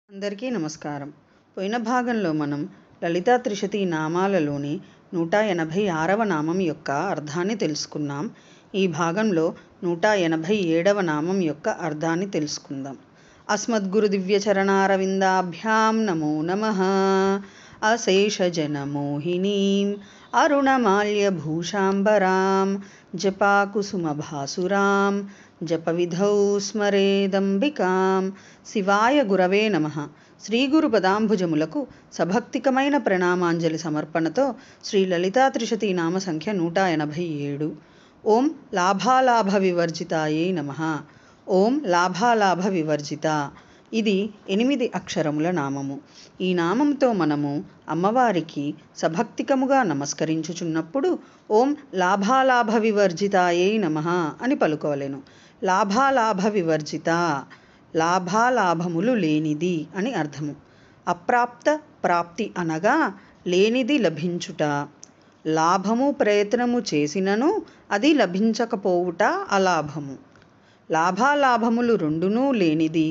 అందరికీ నమస్కారం. పోయిన భాగంలో మనం లలితా త్రిశతి నామాలలోని 186వ నామం యొక్క అర్థాన్ని తెలుసుకున్నాం. ఈ భాగంలో 187వ నామం యొక్క అర్థాన్ని తెలుసుకుందాం. అస్మద్గురు దివ్యచరణారవిందాభ్యాం నమో నమః. అశేషజనమోహినీం అరుణమాల్యభూషాంబరాం జపాకుసుమభాసురాం జపవిధౌ స్మరేదంబికాం. శివాయ గురవే నమః. శ్రీ గురు పదాంబుజములకు సభక్తికమైన ప్రణామాంజలి సమర్పణతో శ్రీ లలితా త్రిశతి నామ సంఖ్య 187. ఓం లాభాలాభ వివర్జితాయై నమః. ఓం లాభాలాభ వివర్జిత. ఇది 8 అక్షరముల నామము. ఈ నామంతో మనము అమ్మవారికి సభక్తికముగా నమస్కరించుచున్నప్పుడు ఓం లాభాలాభ వివర్జితాయై నమః అని పలుకోవలెను. లాభాలాభ వివర్జిత, లాభాలాభములు లేనిది అని అర్థము. అప్రాప్త ప్రాప్తి అనగా లేనిది లభించుట. లాభము ప్రయత్నము చేసినను అది లభించకపోవుట అలాభము. లాభాలాభములు రెండునూ లేనిది.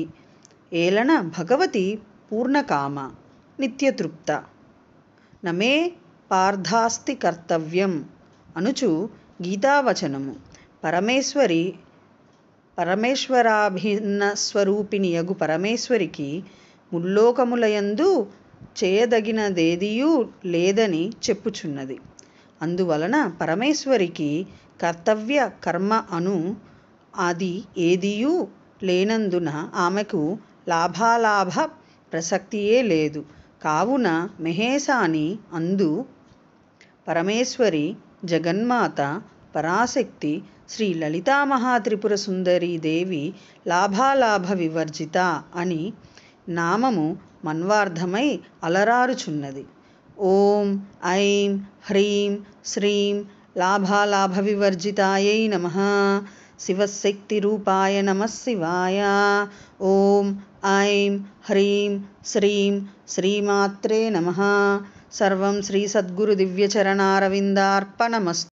ఏలన భగవతి పూర్ణకామ నిత్యతృప్త. నమే పార్థాస్తి కర్తవ్యం అనుచు గీతావచనము. పరమేశ్వరాభిన్న స్వరూపిణియగు పరమేశ్వరికి ముల్లోకములయందు చేయదగినదేదియూ లేదని చెప్పుచున్నది. అందువలన పరమేశ్వరికి కర్తవ్య కర్మ అను అది ఏదియూ లేనందున ఆమెకు లాభాలాభ ప్రసక్తియే లేదు. కావున మెహేశాని అందు పరమేశ్వరి జగన్మాత పరాశక్తి శ్రీ లలితామహాత్రిపుర సుందరీ దేవి లాభాలాభ వివర్జిత అని నామము మన్వార్థమై అలరారుచున్నది. ఓం ఐం హ్రీం శ్రీం లాభాలాభ వివర్జితాయై నమః. శివశక్తి రూపాయ నమః శివాయ. ఓం ఐం హ్రీం శ్రీం శ్రీమాత్రే నమః. సర్వం శ్రీ సద్గురు దివ్యచరణారవిందార్పణమస్తు.